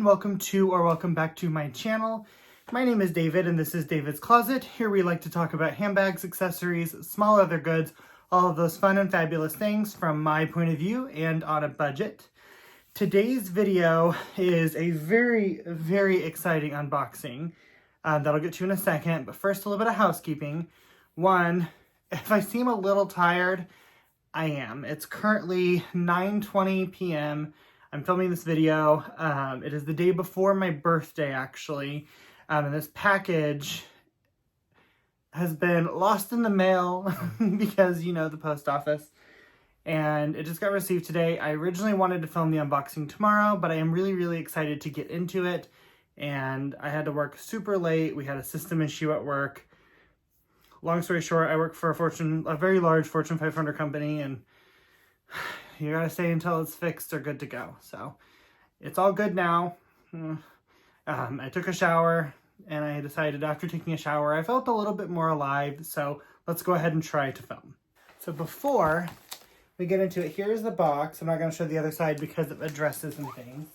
welcome back to my channel. My name is David and this is David's Closet. Here we like to talk about handbags, accessories, small leather goods, all of those fun and fabulous things from my point of view and on a budget. Today's video is a very, very exciting unboxing that I'll get to in a second, but first a little bit of housekeeping. One, if I seem a little tired, I am. It's currently 9:20 p.m. I'm filming this video. It is the day before my birthday, actually. And this package has been lost in the mail because, you know, the post office. And it just got received today. I originally wanted to film the unboxing tomorrow, but I am really, really excited to get into it. And I had to work super late. We had a system issue at work. Long story short, I work for a very large Fortune 500 company, and you gotta stay until it's fixed or good to go. So it's all good now. I took a shower and I decided after taking a shower, I felt a little bit more alive. So let's go ahead and try to film. So before we get into it, here's the box. I'm not gonna show the other side because of addresses and things.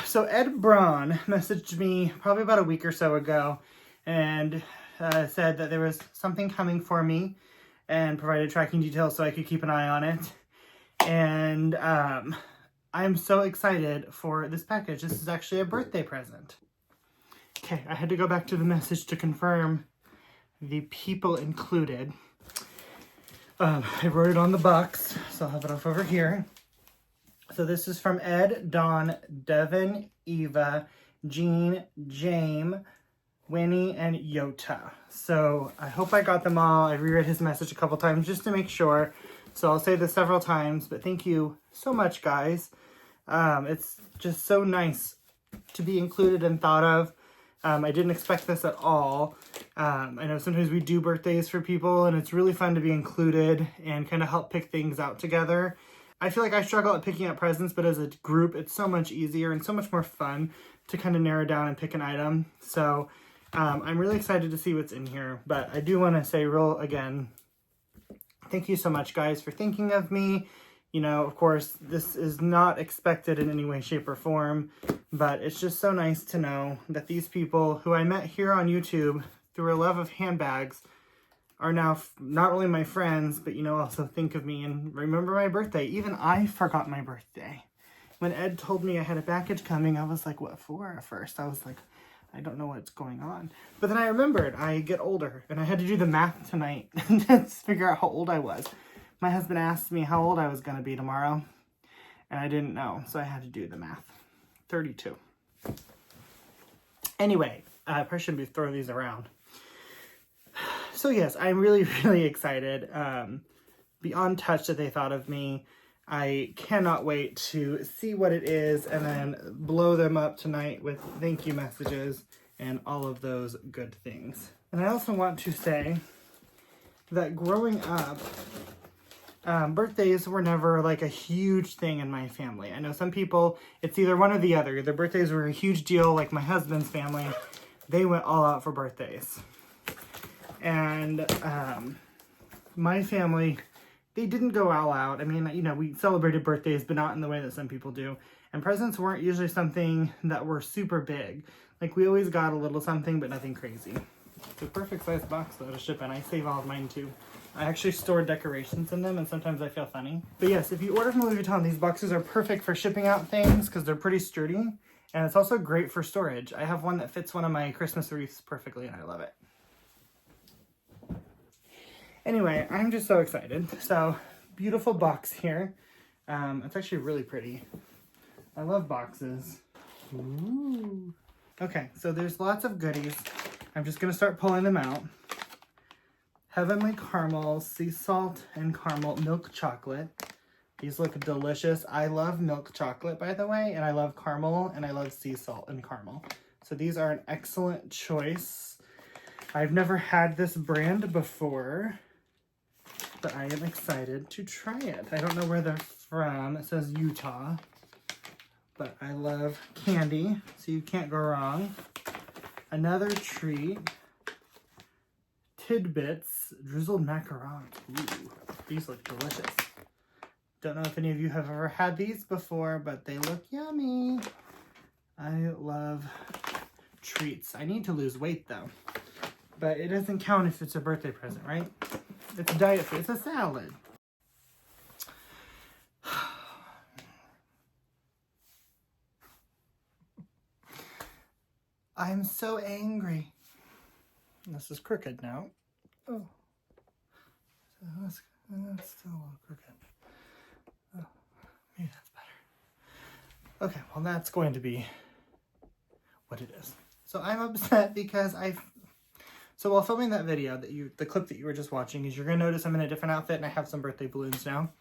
So Ed Braun messaged me probably about a week or so ago and said that there was something coming for me and provided tracking details so I could keep an eye on it. And I'm so excited for this package. This is actually a birthday present. Okay, I had to go back to the message to confirm the people included. I wrote it on the box, so I'll have it off over here. So this is from Ed, Dawn, Devin, Eva, Jean, James, Winnie, and Yota. So I hope I got them all. I reread his message a couple times just to make sure. So I'll say this several times, but thank you so much, guys. It's just so nice to be included and thought of. I didn't expect this at all. I know sometimes we do birthdays for people and it's really fun to be included and kind of help pick things out together. I feel like I struggle at picking up presents, but as a group, it's so much easier and so much more fun to kind of narrow down and pick an item. So I'm really excited to see what's in here, but I do want to say again, thank you so much, guys, for thinking of me. You know, of course, this is not expected in any way, shape, or form, but it's just so nice to know that these people who I met here on YouTube through a love of handbags are now not only my friends, but, you know, also think of me and remember my birthday. Even I forgot my birthday. When Ed told me I had a package coming, I was like, what for at first? I was like, I don't know what's going on. But then I remembered I get older and I had to do the math tonight to figure out how old I was. My husband asked me how old I was going to be tomorrow and I didn't know. So I had to do the math. 32. Anyway, I probably shouldn't be throwing these around. So yes, I'm really, really excited. Beyond touched that they thought of me. I cannot wait to see what it is and then blow them up tonight with thank you messages and all of those good things. And I also want to say that growing up, birthdays were never like a huge thing in my family. I know some people, it's either one or the other. Their birthdays were a huge deal, like my husband's family. They went all out for birthdays. And my family, they didn't go all out. I mean, you know, we celebrated birthdays, but not in the way that some people do. And presents weren't usually something that were super big. Like, we always got a little something, but nothing crazy. It's a perfect size box, though, to ship in. I save all of mine, too. I actually store decorations in them, and sometimes I feel funny. But yes, if you order from Louis Vuitton, these boxes are perfect for shipping out things because they're pretty sturdy. And it's also great for storage. I have one that fits one of my Christmas wreaths perfectly, and I love it. Anyway, I'm just so excited. So, beautiful box here. It's actually really pretty. I love boxes. Ooh. Okay, so there's lots of goodies. I'm just gonna start pulling them out. Heavenly Caramel, Sea Salt and Caramel Milk Chocolate. These look delicious. I love milk chocolate, by the way, and I love caramel, and I love sea salt and caramel. So these are an excellent choice. I've never had this brand before, but I am excited to try it. I don't know where they're from. It says Utah, but I love candy, so you can't go wrong. Another treat, Tidbits drizzled macarons. Ooh, these look delicious. Don't know if any of you have ever had these before, but they look yummy. I love treats. I need to lose weight though, but it doesn't count if it's a birthday present, right? It's a diet food. It's a salad. I'm so angry. This is crooked now. Oh, so that's still a little crooked. Oh, maybe that's better. Okay, well that's going to be what it is. So I'm upset because so while filming that video, the clip that you were just watching, is you're gonna notice I'm in a different outfit and I have some birthday balloons now.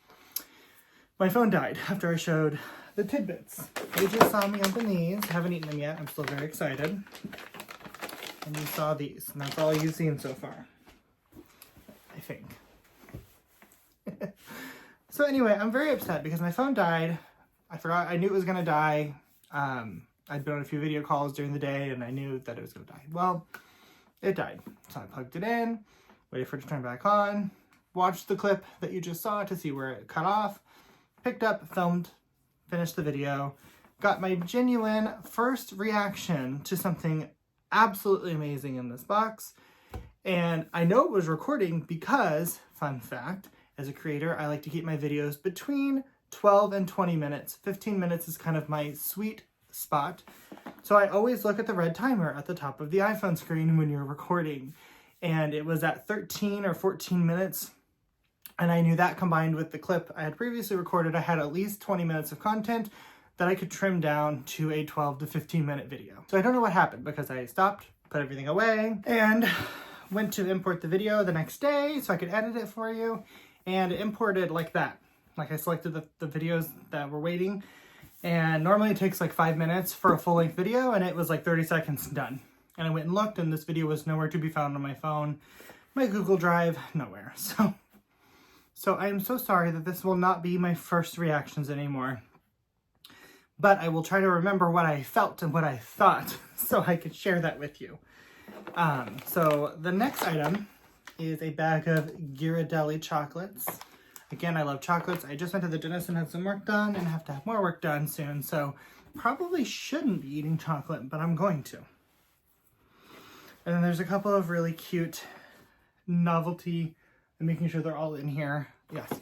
My phone died after I showed the tidbits. You just saw me open these. I haven't eaten them yet. I'm still very excited. And you saw these, and that's all you've seen so far, I think. So anyway, I'm very upset because my phone died. I knew it was gonna die. I'd been on a few video calls during the day and I knew that it was gonna die. Well, it died. So I plugged it in, waited for it to turn back on, watched the clip that you just saw to see where it cut off, picked up, filmed, finished the video, got my genuine first reaction to something absolutely amazing in this box. And I know it was recording because, fun fact, as a creator, I like to keep my videos between 12 and 20 minutes. 15 minutes is kind of my sweet spot. So I always look at the red timer at the top of the iPhone screen when you're recording. And it was at 13 or 14 minutes. And I knew that combined with the clip I had previously recorded, I had at least 20 minutes of content that I could trim down to a 12 to 15 minute video. So I don't know what happened because I stopped, put everything away, and went to import the video the next day so I could edit it for you. And it imported like that. Like I selected the videos that were waiting. And normally it takes like 5 minutes for a full-length video, and it was like 30 seconds done. And I went and looked, and this video was nowhere to be found on my phone. My Google Drive, nowhere. So I'm so sorry that this will not be my first reactions anymore. But I will try to remember what I felt and what I thought so I could share that with you. So the next item is a bag of Ghirardelli chocolates. Again, I love chocolates. I just went to the dentist and had some work done and have to have more work done soon. So probably shouldn't be eating chocolate, but I'm going to. And then there's a couple of really cute novelty, I'm making sure they're all in here. Yes.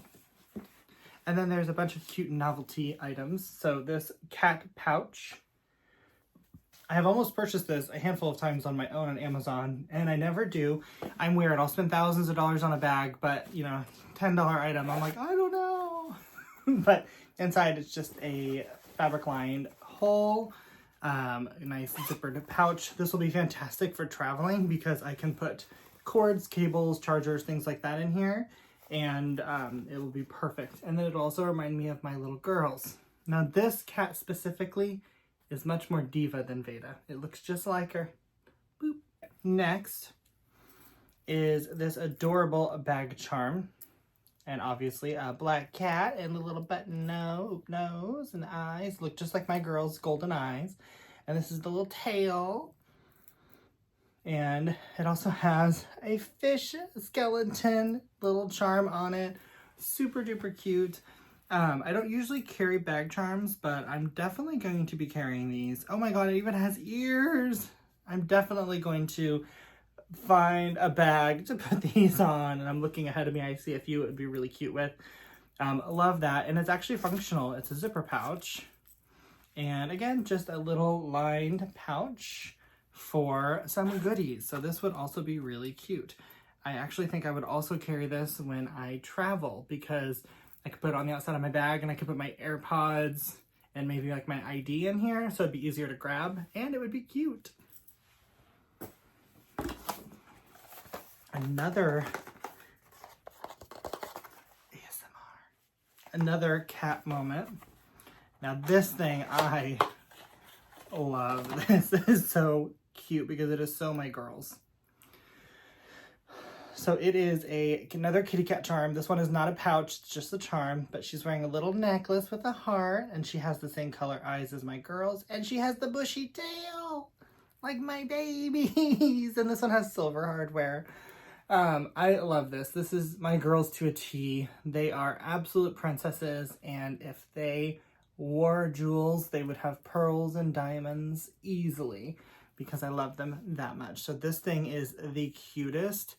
And then there's a bunch of cute novelty items. So this cat pouch. I have almost purchased this a handful of times on my own on Amazon, and I never do. I'm weird. I'll spend thousands of dollars on a bag, but, you know, $10 item, I'm like, I don't know. But inside it's just a fabric-lined whole, nice zippered pouch. This will be fantastic for traveling because I can put cords, cables, chargers, things like that in here, and it will be perfect. And then it'll also remind me of my little girls. Now this cat specifically is much more diva than Veda. It looks just like her. Boop. Next is this adorable bag charm. And obviously a black cat and the little button nose and the eyes look just like my girl's golden eyes. And this is the little tail. And it also has a fish skeleton little charm on it. Super duper cute. I don't usually carry bag charms, but I'm definitely going to be carrying these. Oh my god, it even has ears. I'm definitely going to find a bag to put these on, and I'm looking ahead of me. I see a few it would be really cute with. Love that, and it's actually functional. It's a zipper pouch, and again, just a little lined pouch for some goodies. So this would also be really cute. I actually think I would also carry this when I travel because I could put it on the outside of my bag and I could put my AirPods and maybe like my ID in here, so it'd be easier to grab and it would be cute. Another ASMR. Another cat moment. Now this thing, I love. This is so cute because it is so my girls. So it is another kitty cat charm. This one is not a pouch, it's just a charm, but she's wearing a little necklace with a heart, and she has the same color eyes as my girls, and she has the bushy tail, like my babies, and this one has silver hardware. I love this. This is my girls to a T. They are absolute princesses, and if they wore jewels, they would have pearls and diamonds easily because I love them that much. So this thing is the cutest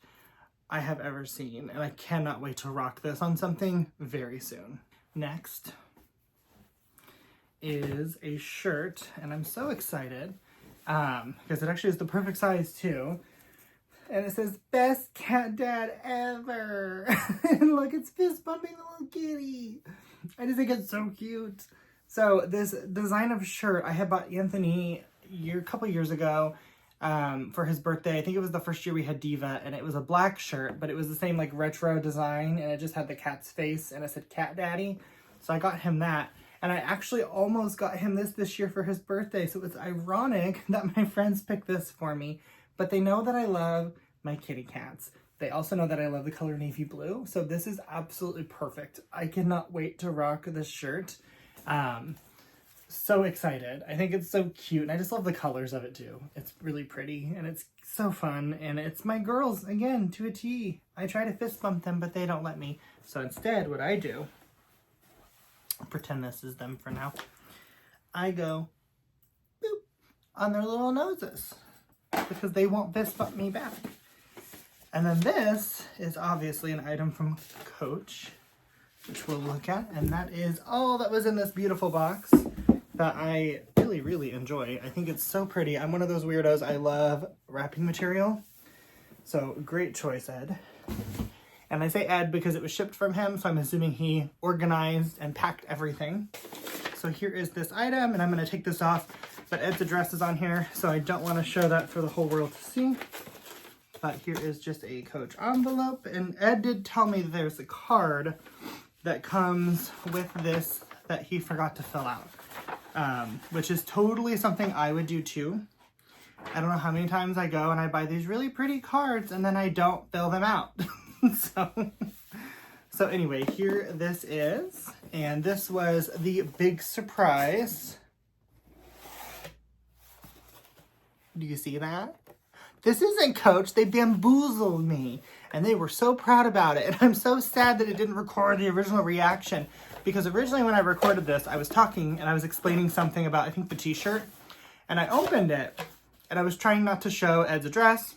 I have ever seen, and I cannot wait to rock this on something very soon. Next is a shirt, and I'm so excited because it actually is the perfect size too. And it says, best cat dad ever. And look, it's fist bumping the little kitty. I just think it's so cute. So this design of shirt, I had bought Anthony a couple years ago for his birthday. I think it was the first year we had Diva, and it was a black shirt, but it was the same like retro design, and it just had the cat's face, and it said Cat Daddy. So I got him that. And I actually almost got him this year for his birthday. So it's ironic that my friends picked this for me. But they know that I love my kitty cats. They also know that I love the color navy blue. So this is absolutely perfect. I cannot wait to rock this shirt. So excited. I think it's so cute. And I just love the colors of it too. It's really pretty and it's so fun. And it's my girls, again, to a T. I try to fist bump them, but they don't let me. So instead, what I do, I'll pretend this is them for now. I go boop on their little noses, because they won't fist bump me back. And then this is obviously an item from Coach, which we'll look at, and that is all that was in this beautiful box that I really, really enjoy. I think it's so pretty. I'm one of those weirdos. I love wrapping material. So great choice, Ed. And I say Ed because it was shipped from him, so I'm assuming he organized and packed everything. So here is this item, and I'm going to take this off. But Ed's address is on here, so I don't want to show that for the whole world to see. But here is just a Coach envelope. And Ed did tell me that there's a card that comes with this that he forgot to fill out. Which is totally something I would do too. I don't know how many times I go and I buy these really pretty cards and then I don't fill them out. So anyway, here this is. And this was the big surprise. Do you see that? This isn't Coach. They bamboozled me. And they were so proud about it. And I'm so sad that it didn't record the original reaction. Because originally when I recorded this, I was talking and I was explaining something about, I think, the t-shirt. And I opened it. And I was trying not to show Ed's address.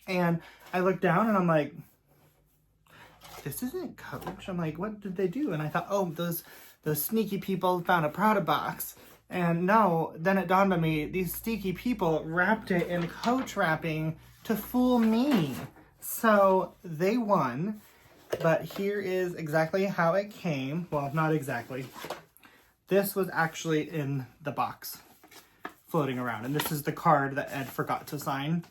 And I looked down and I'm like, this isn't Coach. I'm like, what did they do? And I thought, oh, those sneaky people found a Prada box. And no, then it dawned on me, these sneaky people wrapped it in Coach wrapping to fool me. So they won, but here is exactly how it came. Well, not exactly. This was actually in the box floating around, and this is the card that Ed forgot to sign.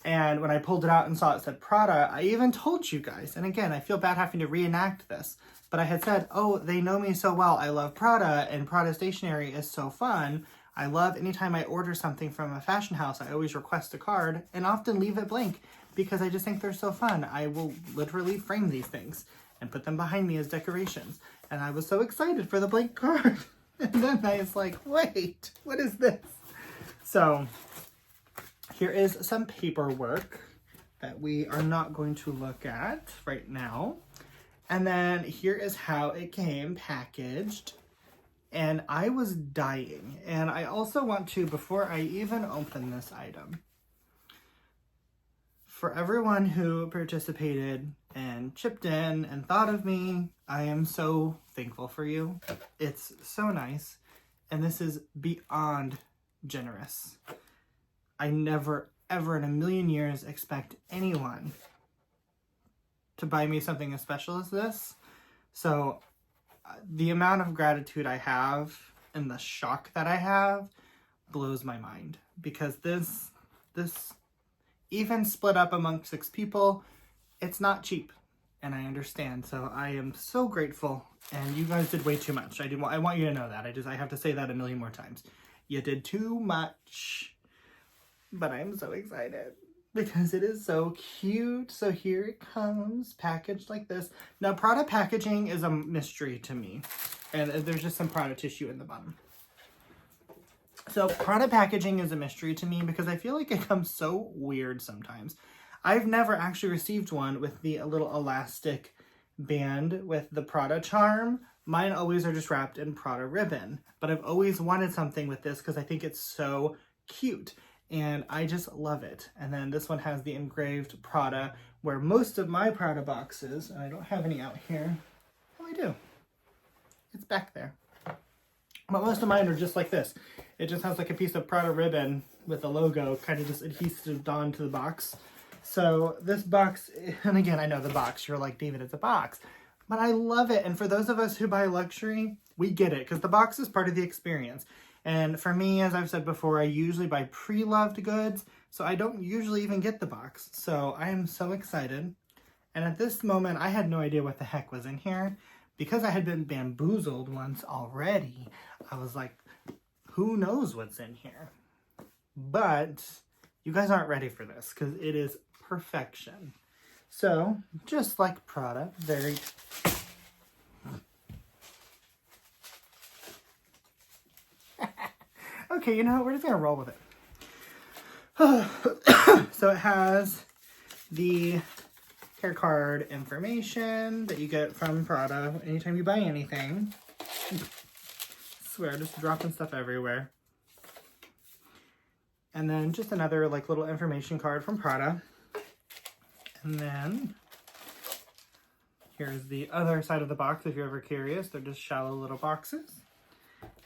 And when I pulled it out and saw it said Prada, I even told you guys, and again, I feel bad having to reenact this, but I had said, oh, they know me so well. I love Prada, and Prada stationery is so fun. I love anytime I order something from a fashion house, I always request a card and often leave it blank because I just think they're so fun. I will literally frame these things and put them behind me as decorations. And I was so excited for the blank card. And then I was like, wait, what is this? So here is some paperwork that we are not going to look at right now. And then here is how it came packaged. And I was dying. And I also want to, before I even open this item, for everyone who participated and chipped in and thought of me, I am so thankful for you. It's so nice. And this is beyond generous. I never, ever in a million years expect anyone to buy me something as special as this. So the amount of gratitude I have and the shock that I have blows my mind, because this even split up among 6 people, it's not cheap, and I understand. So I am so grateful, and you guys did way too much. I want you to know that. I have to say that a million more times. You did too much, but I'm so excited because it is so cute. So here it comes, packaged like this. Now, Prada packaging is a mystery to me. And there's just some Prada tissue in the bottom. So Prada packaging is a mystery to me because I feel like it comes so weird sometimes. I've never actually received one with the little elastic band with the Prada charm, Mine always are just wrapped in Prada ribbon, but I've always wanted something with this because I think it's so cute and I just love it. And then this one has the engraved Prada, where most of my Prada boxes, and I don't have any out here. Oh, I do. It's back there. But most of mine are just like this. It just has like a piece of Prada ribbon with a logo kind of just adhesived onto the box. So this box, and again, I know the box, you're like, David, it's a box. But I love it. And for those of us who buy luxury, we get it because the box is part of the experience. And for me, as I've said before, I usually buy pre-loved goods, so I don't usually even get the box. So I am so excited. And at this moment, I had no idea what the heck was in here. Because I had been bamboozled once already, I was like, who knows what's in here? But you guys aren't ready for this because it is perfection. So, just like Prada, very... Okay, you know what? We're just going to roll with it. So it has the care card information that you get from Prada anytime you buy anything. I swear, just dropping stuff everywhere. And then just another like little information card from Prada. And then here's the other side of the box if you're ever curious. They're just shallow little boxes.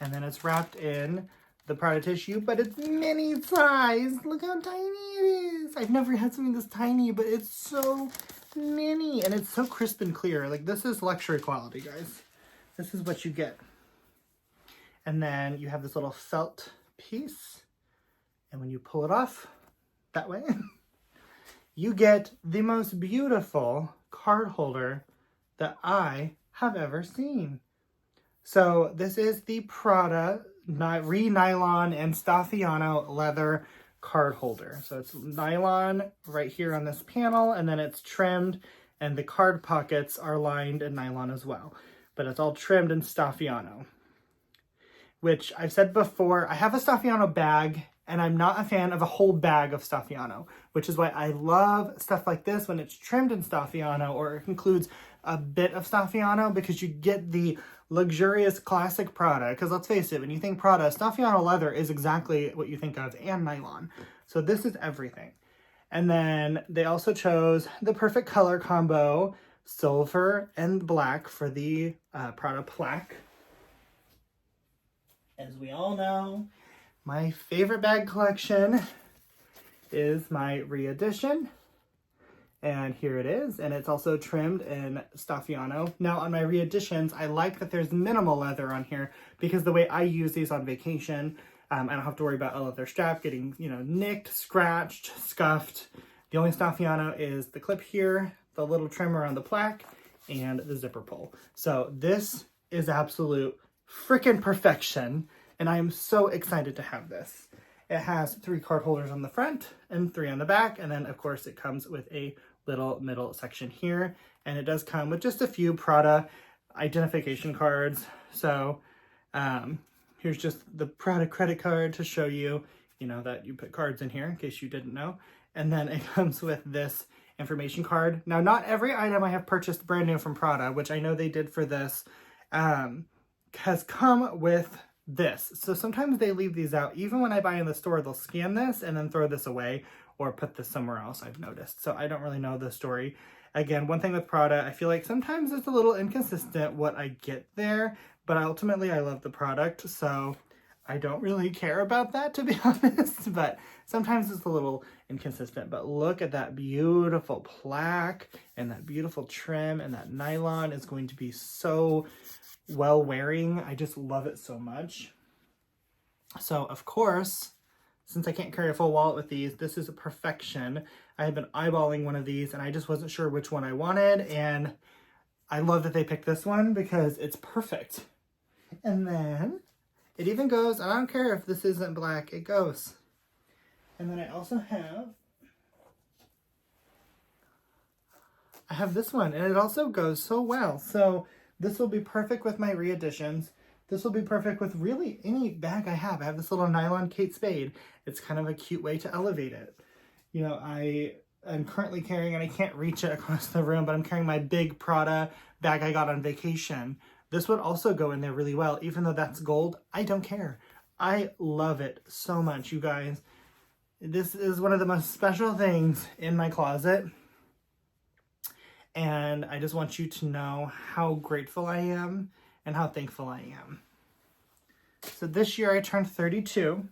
And then it's wrapped in the Prada tissue, but it's mini size. Look how tiny it is. I've never had something this tiny, but it's so mini and it's so crisp and clear. Like, this is luxury quality, guys. This is what you get. And then you have this little felt piece, and when you pull it off that way, you get the most beautiful card holder that I have ever seen. So this is the Prada Re-Nylon and Staffiano leather card holder. So it's nylon right here on this panel, and then it's trimmed, and the card pockets are lined in nylon as well. But it's all trimmed in Staffiano, which I've said before, I have a Staffiano bag, and I'm not a fan of a whole bag of Staffiano, which is why I love stuff like this when it's trimmed in Staffiano, or it includes a bit of Staffiano, because you get the luxurious classic Prada. Because let's face it, when you think Prada, Staffiano leather is exactly what you think of, and nylon. So this is everything. And then they also chose the perfect color combo, silver and black, for the Prada plaque. As we all know, my favorite bag collection is my re-edition. And here it is, and it's also trimmed in Staffiano. Now on my re-editions, I like that there's minimal leather on here, because the way I use these on vacation, I don't have to worry about a leather strap getting, nicked, scratched, scuffed. The only Staffiano is the clip here, the little trim around the plaque, and the zipper pull. So this is absolute freaking perfection, and I am so excited to have this. It has 3 card holders on the front and 3 on the back, and then of course it comes with a little middle section here, and it does come with just a few Prada identification cards. So here's just the Prada credit card to show you, that you put cards in here, in case you didn't know. And then it comes with this information card. Now, not every item I have purchased brand new from Prada, which I know they did for this, has come with this. So sometimes they leave these out. Even when I buy in the store, they'll scan this and then throw this away or put this somewhere else, I've noticed. So I don't really know the story. Again, one thing with Prada, I feel like sometimes it's a little inconsistent what I get there, but ultimately I love the product, so I don't really care about that, to be honest, but sometimes it's a little inconsistent. But look at that beautiful plaque and that beautiful trim, and that nylon is going to be so well wearing. I just love it so much. So of course, since I can't carry a full wallet with these, this is a perfection. I have been eyeballing one of these and I just wasn't sure which one I wanted, and I love that they picked this one because it's perfect. And then it even goes, I don't care if this isn't black, it goes. And then I also have this one, and it also goes so well. So this will be perfect with my re-editions. This will be perfect with really any bag I have. I have this little nylon Kate Spade. It's kind of a cute way to elevate it. I am currently carrying, and I can't reach it across the room, but I'm carrying my big Prada bag I got on vacation. This would also go in there really well. Even though that's gold, I don't care. I love it so much, you guys. This is one of the most special things in my closet. And I just want you to know how grateful I am and how thankful I am. So this year I turned 32.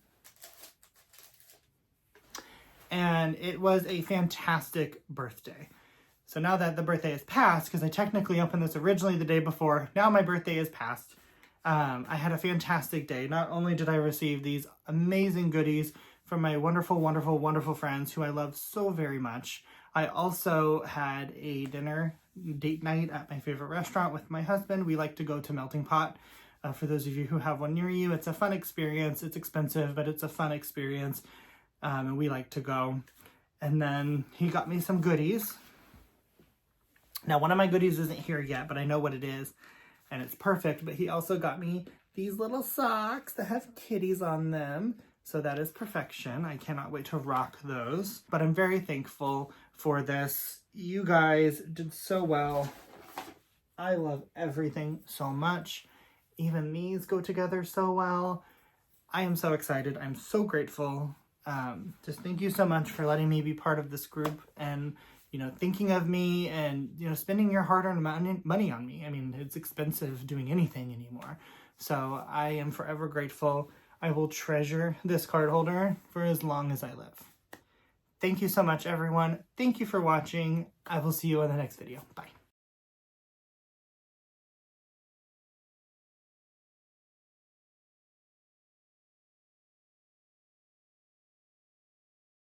And it was a fantastic birthday. So now that the birthday is passed, because I technically opened this originally the day before, now my birthday is passed. I had a fantastic day. Not only did I receive these amazing goodies from my wonderful, wonderful, wonderful friends who I love so very much, I also had a dinner date night at my favorite restaurant with my husband. We like to go to Melting Pot. For those of you who have one near you, it's a fun experience. It's expensive, but it's a fun experience. And we like to go. And then he got me some goodies. Now, one of my goodies isn't here yet, but I know what it is. And it's perfect. But he also got me these little socks that have kitties on them. So that is perfection. I cannot wait to rock those. But I'm very thankful for this. You guys did so well. I love everything so much. Even these go together so well. I am so excited. I'm so grateful. Just thank you so much for letting me be part of this group and, you know, thinking of me and, you know, spending your hard-earned money on me. I mean, it's expensive doing anything anymore. So I am forever grateful. I will treasure this card holder for as long as I live. Thank you so much, everyone. Thank you for watching. I will see you in the next video. Bye.